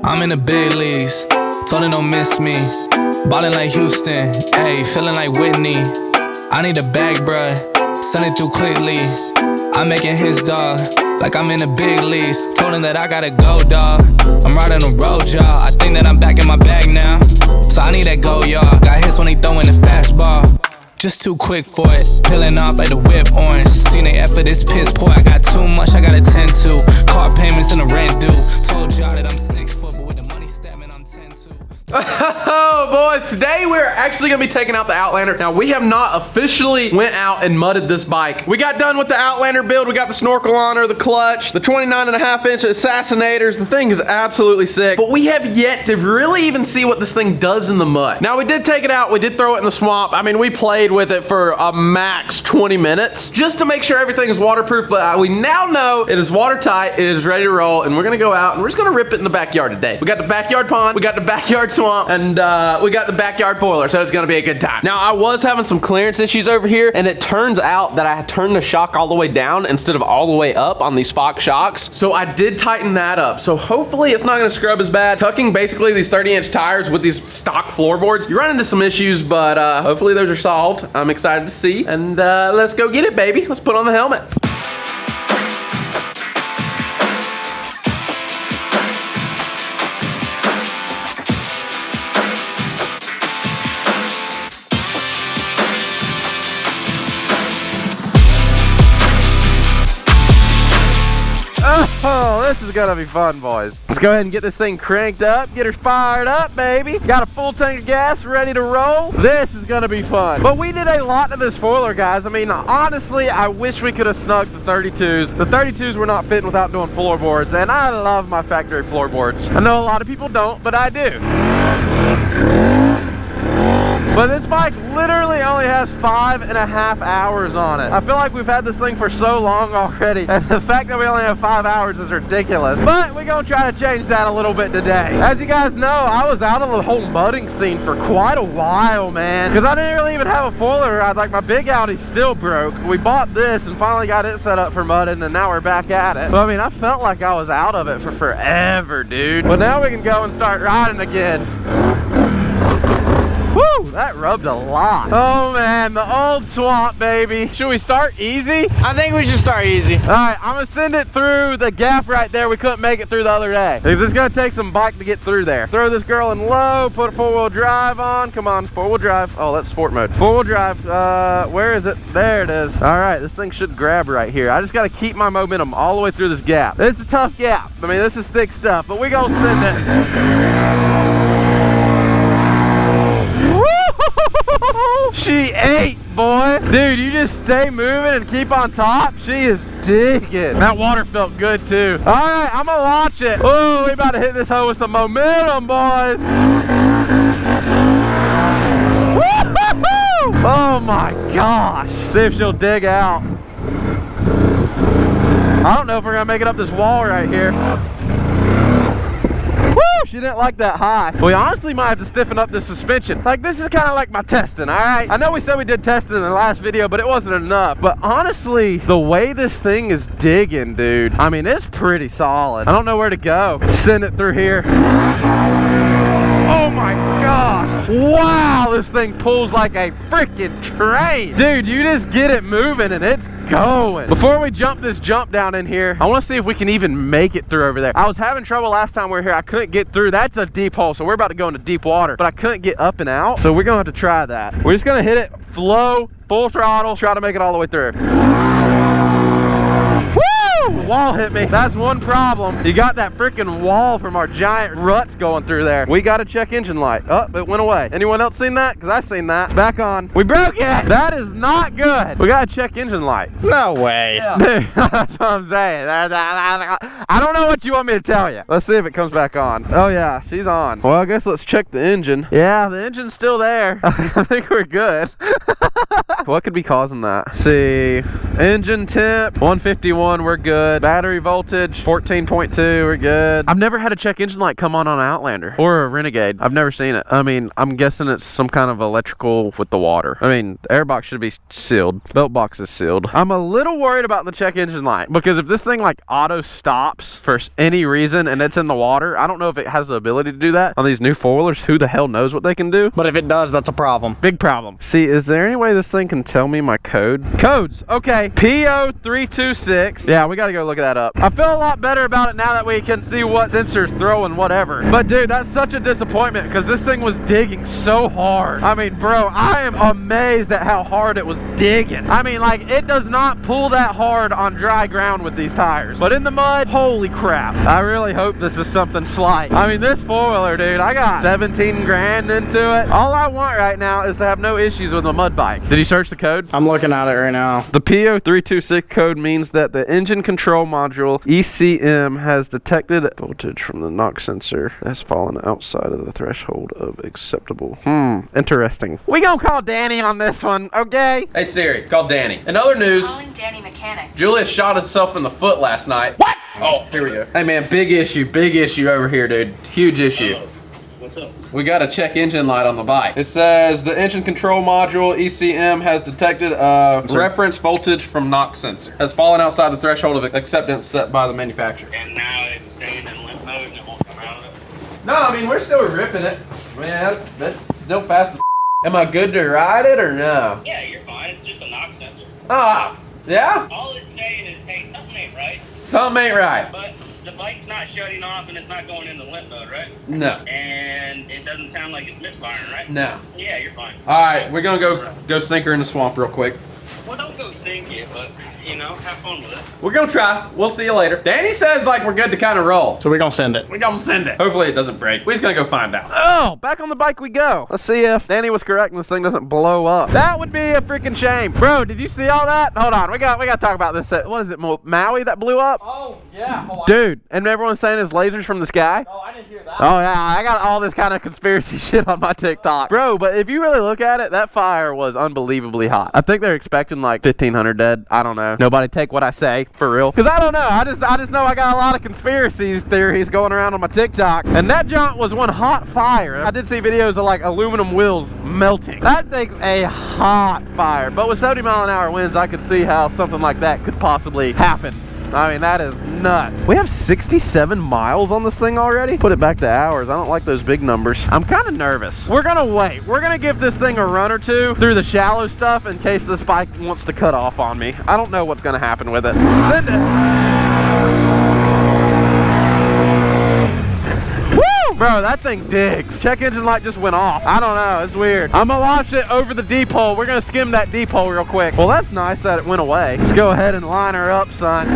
I'm in the big leagues, told her don't miss me. Ballin' like Houston, ayy, feeling like Whitney. I need a bag, bruh, send it through quickly. I'm making his dog, like I'm in the big leagues. Told him that I gotta go, dog. I'm riding the road, y'all. I think that I'm back in my bag now, so I need that go, y'all. Got hits when he throwin' the fastball, just too quick for it. Peeling off like the whip orange. Seen they effort, this piss poor. I got too much, I gotta tend to. Car payments and the rent due. Told y'all that I'm 6 foot, but with the money statement, I'm 10 too. Oh boys, today we're actually gonna be taking out the Outlander. Now we have not officially went out and mudded this bike. We got done with the Outlander build. We got the snorkel on her, the clutch, the 29.5-inch assassinators. The thing is absolutely sick, but we have yet to really even see what this thing does in the mud. Now we did take it out, we did throw it in the swamp. I mean, we played with it for a max 20 minutes just to make sure everything is waterproof, but we now know it is watertight, it is ready to roll, and we're gonna go out and we're just gonna rip it in the backyard today. We got the backyard pond, we got the backyard swamp, and we got the backyard boiler, so it's gonna be a good time. Now I was having some clearance issues over here, and it turns out that I turned the shock all the way down instead of all the way up on these Fox shocks. So I did tighten that up. So hopefully it's not gonna scrub as bad. Tucking basically these 30-inch tires with these stock floorboards, you run into some issues, but hopefully those are solved. I'm excited to see, and let's go get it, baby. Let's put on the helmet. Oh, this is gonna be fun, boys. Let's go ahead and get this thing cranked up, get her fired up, baby. Got a full tank of gas ready to roll. This is gonna be fun. But we did a lot to this foiler, guys. I mean, honestly, I wish we could have snugged the 32s. The 32s were not fitting without doing floorboards, and I love my factory floorboards. I know a lot of people don't, but I do. But this bike literally only has 5.5 hours on it. I feel like we've had this thing for so long already, and the fact that we only have 5 hours is ridiculous. But we're gonna try to change that a little bit today. As you guys know, I was out of the whole mudding scene for quite a while, man, because I didn't really even have a foiler ride. Like, my big Audi still broke. We bought this and finally got it set up for mudding, and now we're back at it. But I mean, I felt like I was out of it for forever, dude. But now we can go and start riding again. Woo, that rubbed a lot. Oh man, the old swamp, baby. Should we start easy? I think we should start easy. All right, I'm gonna send it through the gap right there. We couldn't make it through the other day, because it's gonna take some bike to get through there. Throw this girl in low, put 4-wheel drive on. Come on, 4-wheel drive. Oh, that's sport mode. 4-wheel drive, where is it? There it is. All right, this thing should grab right here. I just gotta keep my momentum all the way through this gap. It's a tough gap. I mean, this is thick stuff, but we gonna send it. She ate, boy. Dude, you just stay moving and keep on top. She is digging. That water felt good too. All right, I'm gonna launch it. Oh, we about to hit this hoe with some momentum, boys. Oh my gosh. See if she'll dig out. I don't know if we're gonna make it up this wall right here. She didn't like that high. We honestly might have to stiffen up this suspension. Like, this is kind of like my testing, all right? I know we said we did testing in the last video, but it wasn't enough. But honestly, the way this thing is digging, dude, I mean, it's pretty solid. I don't know where to go. Send it through here. Oh my gosh. Wow, this thing pulls like a freaking train. Dude, you just get it moving and it's going. Before we jump this jump down in here, I want to see if we can even make it through over there. I was having trouble last time we were here. I couldn't get through. That's a deep hole, so we're about to go into deep water, but I couldn't get up and out, so we're gonna have to try that. We're just gonna hit it flow, full throttle, try to make it all the way through. The wall hit me. That's one problem. You got that freaking wall from our giant ruts going through there. We got to check engine light. Oh, it went away. Anyone else seen that? Because I seen that. It's back on. We broke it. That is not good. We got to check engine light. No way. Yeah. Dude, that's what I'm saying. I don't know what you want me to tell you. Let's see if it comes back on. Oh yeah, she's on. Well, I guess let's check the engine. Yeah, the engine's still there. I think we're good. What could be causing that? Let's see. Engine temp 151. We're good. good. Battery voltage, 14.2, we're good. I've never had a check engine light come on an Outlander or a Renegade. I've never seen it. I mean, I'm guessing it's some kind of electrical with the water. I mean, the airbox should be sealed. Belt box is sealed. I'm a little worried about the check engine light because if this thing like auto stops for any reason and it's in the water, I don't know if it has the ability to do that on these new four-wheelers. Who the hell knows what they can do? But if it does, that's a problem. Big problem. See, is there any way this thing can tell me my code? Codes. Okay. PO326. Yeah, we got to go look that up. I feel a lot better about it now that we can see what sensors throw and whatever. But dude, that's such a disappointment because this thing was digging so hard. I mean, bro, I am amazed at how hard it was digging. I mean, like, it does not pull that hard on dry ground with these tires. But in the mud, holy crap. I really hope this is something slight. I mean, this four-wheeler, dude, I got 17 grand into it. All I want right now is to have no issues with my mud bike. Did you search the code? I'm looking at it right now. The PO326 code means that the engine control module ECM has detected voltage from the knock sensor that's fallen outside of the threshold of acceptable. Interesting. We gonna call Danny on this one, okay? Hey Siri, call Danny. In other news, Calling Danny Mechanic. Julia shot himself in the foot last night. What? Oh, here we go. Hey man, big issue over here, dude. Huge issue. What's up? We got a check engine light on the bike. It says the engine control module ECM has detected a reference voltage from knock sensor. Has fallen outside the threshold of acceptance set by the manufacturer. And now it's staying in limp mode and it won't come out of it. No, I mean, we're still ripping it. Man, that's still fast as Am I good to ride it or no? Yeah, you're fine. It's just a knock sensor. Ah, yeah? All it's saying is, hey, something ain't right. Something ain't right. But the bike's not shutting off and it's not going into limp mode, right? No. And it doesn't sound like it's misfiring, right? No. Yeah, you're fine. All right, we're gonna go sink her in the swamp real quick. Well, don't go sink it, but, you know, have fun with it. We're gonna try. We'll see you later. Danny says like we're good to kind of roll. So we're gonna send it. We're gonna send it. Hopefully it doesn't break. We're just gonna go find out. Oh, back on the bike we go. Let's see if Danny was correct and this thing doesn't blow up. That would be a freaking shame. Bro, did you see all that? Hold on, we got to talk about this. What is it, Maui that blew up? Oh, yeah. Hold on. Dude, and everyone's saying it's lasers from the sky? Oh, I didn't hear that. Oh yeah, I got all this kind of conspiracy shit on my TikTok. Bro, but if you really look at it, that fire was unbelievably hot. I think they're expecting like 1,500 dead. I don't know. Nobody take what I say for real. Cause I don't know. I just know I got a lot of conspiracy theories going around on my TikTok. And that jaunt was one hot fire. I did see videos of like aluminum wheels melting. That thing's a hot fire. But with 70-mile-an-hour winds, I could see how something like that could possibly happen. I mean, that is nuts. We have 67 miles on this thing already. Put it back to hours. I don't like those big numbers. I'm kind of nervous. We're gonna wait. We're gonna give this thing a run or two through the shallow stuff in case this bike wants to cut off on me. I don't know what's gonna happen with it. Send it. Bro, that thing digs. Check engine light just went off. I don't know, it's weird. I'm gonna launch it over the deep hole. We're gonna skim that deep hole real quick. Well, that's nice that it went away. Let's go ahead and line her up, son.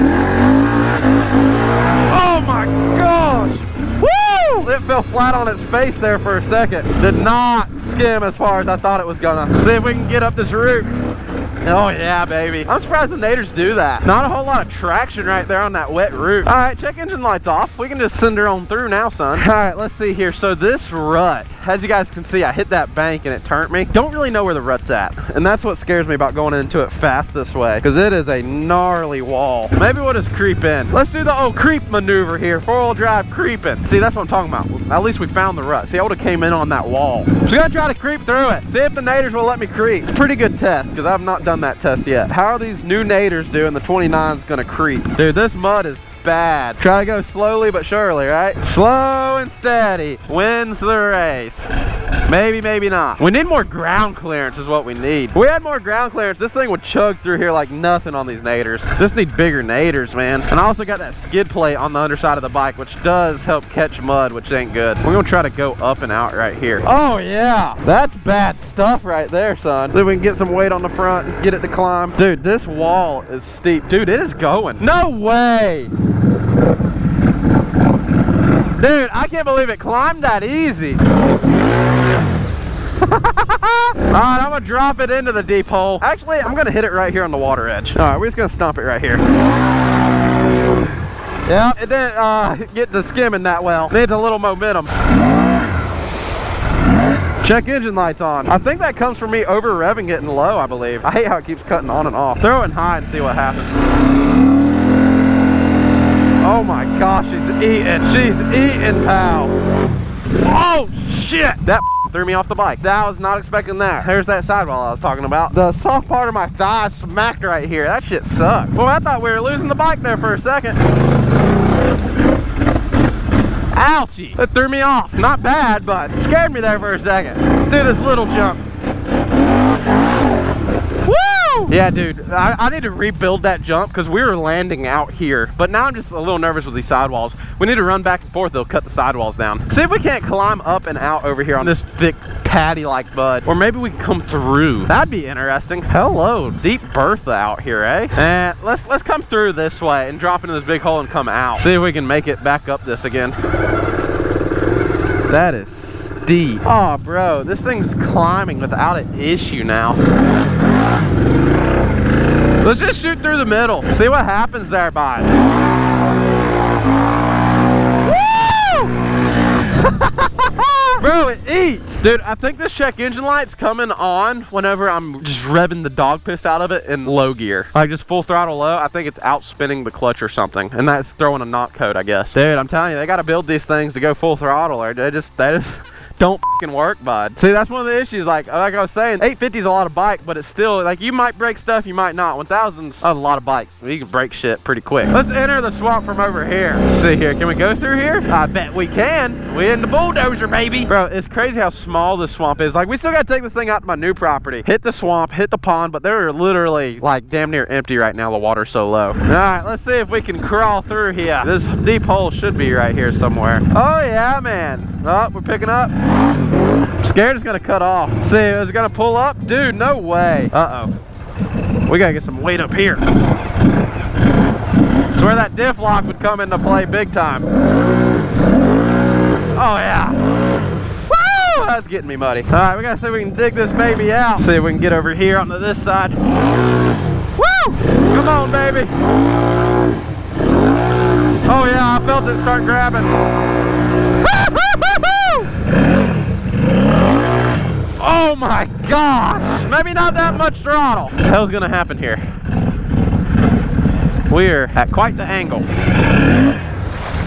Oh my gosh! Woo! It fell flat on its face there for a second. Did not skim as far as I thought it was gonna. See if we can get up this root. Oh yeah, baby. I'm surprised the naders do that. Not a whole lot of traction right there on that wet root. All right, check engine lights off. We can just send her on through now, son. All right, let's see here. So this rut, as you guys can see, I hit that bank and it turned me. Don't really know where the rut's at. And that's what scares me about going into it fast this way, because it is a gnarly wall. Maybe we'll just creep in. Let's do the old creep maneuver here. 4-wheel drive creeping. See, that's what I'm talking about. At least we found the rut. See, I would have came in on that wall. So we gotta try to creep through it. See if the naders will let me creep. It's a pretty good test, because I've not done that test yet. How are these new naders doing? The 29's gonna creep. Dude, this mud is bad. Try to go slowly but surely, right? Slow and steady wins the race. Maybe, maybe not. We need more ground clearance is what we need. If we had more ground clearance, this thing would chug through here like nothing on these naders. Just need bigger naders, man. And I also got that skid plate on the underside of the bike, which does help catch mud, which ain't good. We're gonna try to go up and out right here. Oh yeah, that's bad stuff right there, son. See if we can get some weight on the front and get it to climb. Dude, this wall is steep. Dude, it is going. No way. Dude, I can't believe it climbed that easy. Alright, I'm gonna drop it into the deep hole. Actually, I'm gonna hit it right here on the water edge. Alright, we're just gonna stomp it right here. Yeah, it didn't get to skimming that well. Needs a little momentum. Check engine lights on. I think that comes from me over revving getting low, I believe. I hate how it keeps cutting on and off. Throw it in high and see what happens. Oh my gosh, she's eating. She's eating, pal. Oh shit! That threw me off the bike. I was not expecting that. There's that sidewall I was talking about. The soft part of my thigh smacked right here. That shit sucked. Well, I thought we were losing the bike there for a second. Ouchie! That threw me off. Not bad, but scared me there for a second. Let's do this little jump. Woo! Yeah, dude, I need to rebuild that jump because we were landing out here. But now I'm just a little nervous with these sidewalls. We need to run back and forth. They'll cut the sidewalls down. See if we can't climb up and out over here on this thick patty-like mud. Or maybe we can come through. That'd be interesting. Hello, deep Bertha out here, eh? And let's come through this way and drop into this big hole and come out. See if we can make it back up this again. That is steep. Oh, bro, this thing's climbing without an issue now. Let's just shoot through the middle. See what happens there, bud. Bro, it eats. Dude, I think this check engine light's coming on whenever I'm just revving the dog piss out of it in low gear. Like just full throttle low, I think it's out spinning the clutch or something. And that's throwing a knock code, I guess. Dude, I'm telling you, they gotta build these things to go full throttle or they just don't f***ing work, bud. See, that's one of the issues. Like I was saying, 850 is a lot of bike, but it's still like you might break stuff, you might not. 1000's a lot of bike. You can break shit pretty quick. Let's enter the swamp from over here. Let's see here. Can we go through here? I bet we can. We in the bulldozer, baby. Bro, it's crazy how small this swamp is. Like we still gotta take this thing out to my new property. Hit the swamp, hit the pond, but they're literally like damn near empty right now. The water's so low. All right, let's see if we can crawl through here. This deep hole should be right here somewhere. Oh yeah, man. Oh, we're picking up. I'm scared it's gonna cut off. See, is it gonna pull up? Dude, no way. Uh-oh. We gotta get some weight up here. It's where that diff lock would come into play big time. Oh yeah. Woo! That's getting me muddy. All right, we gotta see if we can dig this baby out. See if we can get over here onto this side. Woo! Come on, baby. Oh yeah, I felt it start grabbing. Oh my gosh! Maybe not that much throttle. What the hell's gonna happen here? We're at quite the angle.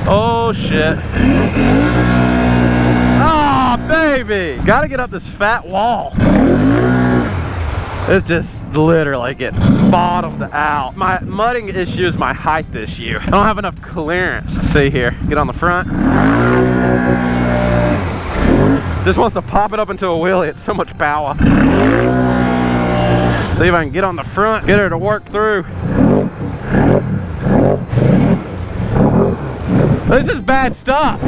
Oh shit. Oh baby! Gotta get up this fat wall. It's just literally getting bottomed out. My mudding issue is my height issue. I don't have enough clearance. Let's see here. Get on the front. Just wants to pop it up into a wheelie. It's so much power. See if I can get on the front, get her to work through. This is bad stuff.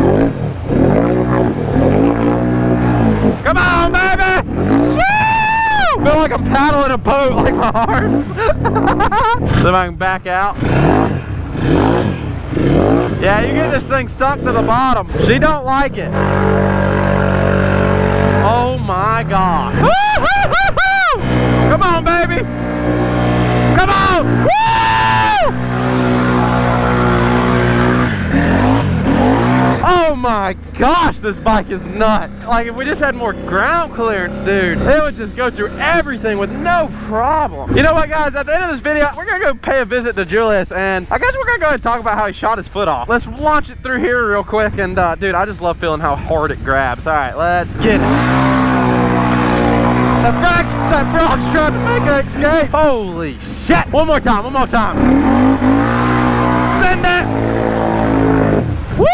Come on, baby! Woo! I feel like I'm paddling a boat, like my arms. See if I can back out. Yeah, you get this thing sunk to the bottom. She don't like it. Oh my God. Come on, baby. Come on. Woo! Oh my gosh, this bike is nuts. Like if we just had more ground clearance, dude, it would just go through everything with no problem. You know what, guys, at the end of this video, we're gonna go pay a visit to Julius, and I guess we're gonna go ahead and talk about how he shot his foot off. Let's launch it through here real quick, and dude, I just love feeling how hard it grabs. All right, let's get it. That frog's trying to make an escape. Holy shit. One more time, one more time. Send it. Woo!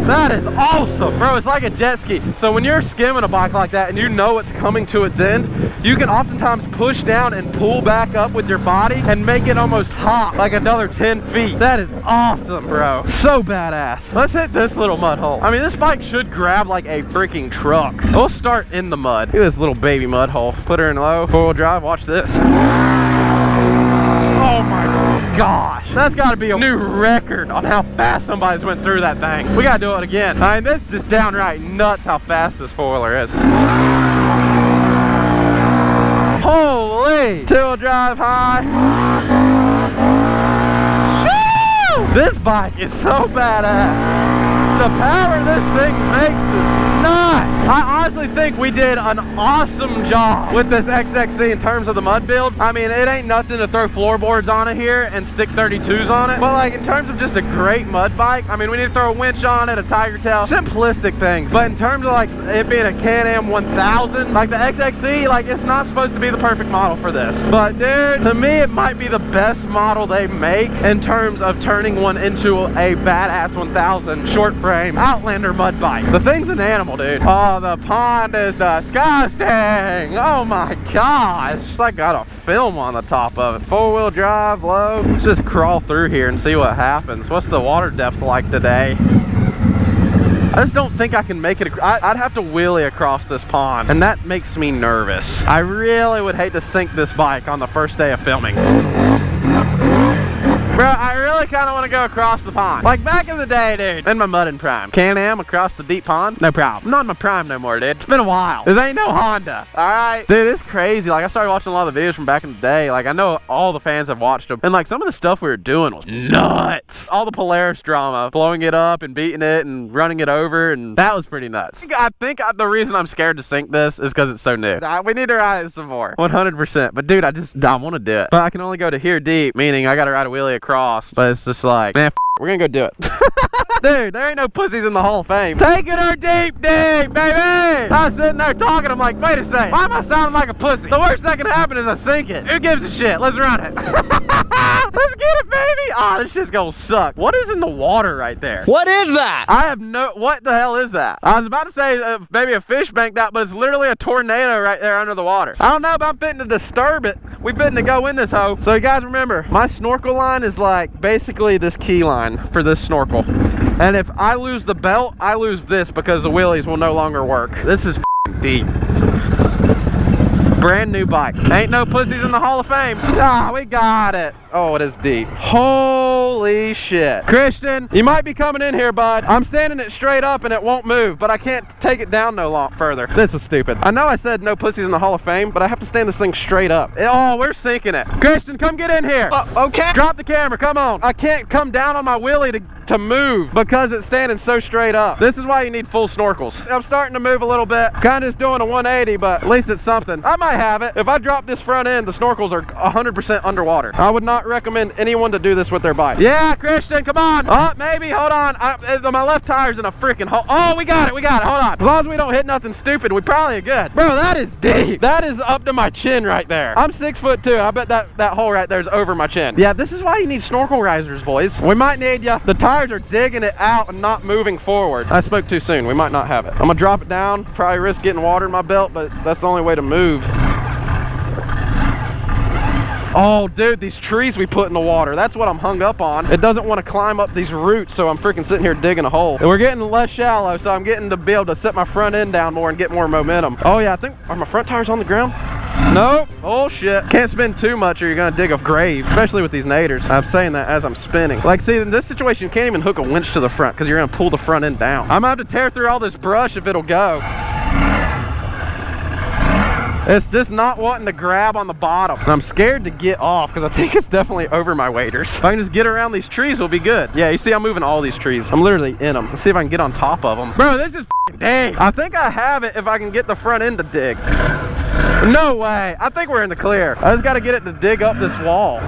That is awesome, bro. It's like a jet ski. So when you're skimming a bike like that and you know it's coming to its end, you can oftentimes push down and pull back up with your body and make it almost hop like another 10 feet. That is awesome, bro. So badass. Let's hit this little mud hole. I mean, this bike should grab like a freaking truck. We'll start in the mud. Look at this little baby mud hole. Put her in low, 4-wheel drive. Watch this. Oh my gosh. That's gotta be a new record on how fast somebody's went through that thing. We gotta do it again. I mean, this is just downright nuts how fast this 4-wheeler is. Holy! 2-wheel drive high. Woo! This bike is so badass. The power this thing makes is nuts. I honestly think we did an awesome job with this XXC in terms of the mud build. I mean, it ain't nothing to throw floorboards on it here and stick 32s on it. But like in terms of just a great mud bike, I mean, we need to throw a winch on it, a tiger tail, simplistic things. But in terms of like it being a Can-Am 1000, like the XXC, like it's not supposed to be the perfect model for this. But dude, to me, it might be the best model they make in terms of turning one into a badass 1000 short frame Outlander mud bike. The thing's an animal, dude. Oh, the pond is disgusting. Oh my gosh. It's like got a film on the top of it. 4-wheel drive, low. Let's just crawl through here and see what happens. What's the water depth like today? I just don't think I can make it. I'd have to wheelie across this pond, and that makes me nervous. I really would hate to sink this bike on the first day of filming. Bro, I really kind of want to go across the pond. Like back in the day, dude. In my mudding prime. Can-Am across the deep pond? No problem. I'm not in my prime no more, dude. It's been a while. This ain't no Honda. Alright? Dude, it's crazy. Like, I started watching a lot of the videos from back in the day. Like, I know all the fans have watched them. And, like, some of the stuff we were doing was nuts. All the Polaris drama. Blowing it up and beating it and running it over. And that was pretty nuts. I think the reason I'm scared to sink this is because it's so new. We need to ride it some more. 100%. But, dude, I want to do it. But I can only go to here deep, meaning I got to ride a wheelie across, but it's just like, man, we're gonna go do it. Dude, there ain't no pussies in the Hall of Fame. Taking her deep, baby! I was sitting there talking, I'm like, wait a second, why am I sounding like a pussy? The worst that can happen is I sink it. Who gives a shit? Let's run it. Let's get it, baby! Ah, this shit's gonna suck. What is in the water right there? What is that? I have what the hell is that? I was about to say maybe a fish banked out, but it's literally a tornado right there under the water. I don't know, but I'm fitting to disturb it. We fitting to go in this hoe. So you guys remember, my snorkel line is like basically this key line for this snorkel. And if I lose the belt, I lose this because the wheelies will no longer work. This is deep. Brand new bike. Ain't no pussies in the Hall of Fame. Ah, we got it. Oh, it is deep. Holy shit. Christian, you might be coming in here, bud. I'm standing it straight up and it won't move, but I can't take it down no long further. This was stupid. I know I said no pussies in the Hall of Fame, but I have to stand this thing straight up. Oh, we're sinking it. Christian, come get in here. Okay. Drop the camera, come on. I can't come down on my wheelie to move because it's standing so straight up. This is why you need full snorkels. I'm starting to move a little bit. Kind of just doing a 180, but at least it's something. I might have it. If I drop this front end, the snorkels are 100% underwater. I would not recommend anyone to do this with their bike. Yeah, Christian, come on. Oh, maybe, hold on. My left tire's in a freaking hole. Oh, we got it, hold on. As long as we don't hit nothing stupid, we probably are good. Bro, that is deep. That is up to my chin right there. I'm 6'2". I bet that hole right there is over my chin. Yeah, this is why you need snorkel risers, boys. We might need ya. The tires are digging it out and not moving forward. I spoke too soon. We might not have it. I'm gonna drop it down. Probably risk getting water in my belt, but that's the only way to move. Oh, dude, these trees we put in the water, that's what I'm hung up on. It doesn't want to climb up these roots, so I'm freaking sitting here digging a hole. And we're getting less shallow, so I'm getting to be able to set my front end down more and get more momentum. Oh, yeah, I think, are my front tires on the ground? Nope. Oh, shit. Can't spin too much or you're going to dig a grave, especially with these naders. I'm saying that as I'm spinning. Like, see, in this situation, you can't even hook a winch to the front because you're going to pull the front end down. I'm going to have to tear through all this brush if it'll go. It's just not wanting to grab on the bottom. And I'm scared to get off because I think it's definitely over my waders. If I can just get around these trees, we'll be good. Yeah, you see I'm moving all these trees. I'm literally in them. Let's see if I can get on top of them. Bro, this is dang. I think I have it if I can get the front end to dig. No way. I think we're in the clear. I just got to get it to dig up this wall.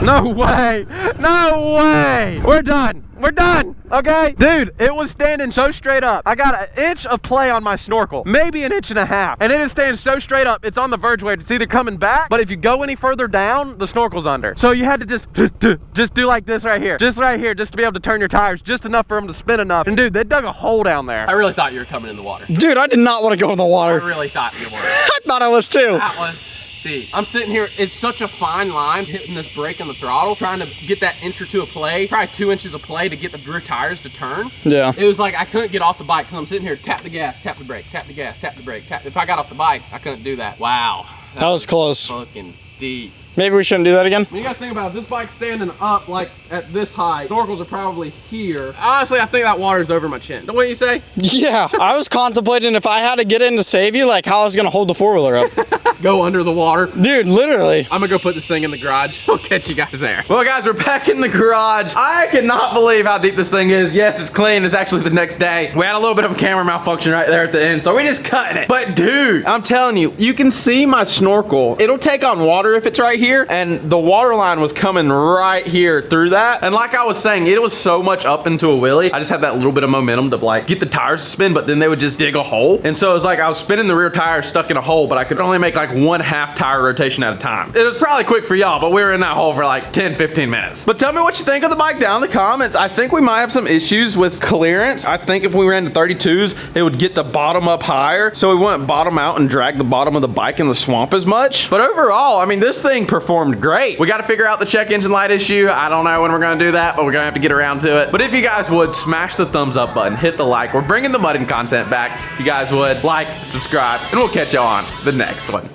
No way. No way. We're done. We're done. Okay? Dude, it was standing so straight up. I got an inch of play on my snorkel. Maybe an inch and a half. And it is standing so straight up. It's on the verge where it's either coming back, but if you go any further down, the snorkel's under. So you had to just do like this right here. Just right here, just to be able to turn your tires just enough for them to spin enough. And dude, they dug a hole down there. I really thought you were coming in the water. Dude, I did not want to go in the water. I really thought you were. I thought I was too. That was deep. I'm sitting here, it's such a fine line, hitting this brake on the throttle, trying to get that inch or two of play, probably 2 inches of play to get the rear tires to turn. Yeah. It was like I couldn't get off the bike because I'm sitting here, tap the gas, tap the brake, tap the gas, tap the brake, tap. If I got off the bike, I couldn't do that. Wow. That was close. Fucking deep. Maybe we shouldn't do that again. You gotta think about it, this bike's standing up like at this height. Snorkels are probably here. Honestly, I think that water's over my chin. What do you say? Yeah, I was contemplating if I had to get in to save you, like how I was gonna hold the four-wheeler up. Go under the water. Dude, literally. I'm gonna go put this thing in the garage. We'll catch you guys there. Well, guys, we're back in the garage. I cannot believe how deep this thing is. Yes, it's clean. It's actually the next day. We had a little bit of a camera malfunction right there at the end, so we just cutting it. But dude, I'm telling you, you can see my snorkel. It'll take on water if it's right here, and the water line was coming right here through that. And like I was saying, it was so much up into a wheelie. I just had that little bit of momentum to like get the tires to spin, but then they would just dig a hole. And so it was like I was spinning the rear tire stuck in a hole, but I could only make like 1/2 tire rotation at a time. It was probably quick for y'all, but we were in that hole for like 10-15 minutes. But tell me what you think of the bike down in the comments. I think we might have some issues with clearance. I think if we ran to 32s, it would get the bottom up higher, so we wouldn't bottom out and drag the bottom of the bike in the swamp as much. But overall, I mean, this thing performed great. We got to figure out the check engine light issue. I don't know when we're gonna do that, but we're gonna have to get around to it. But if you guys would, smash the thumbs up button, hit the like. We're bringing the mudding content back. If you guys would, like, subscribe, and we'll catch y'all on the next one.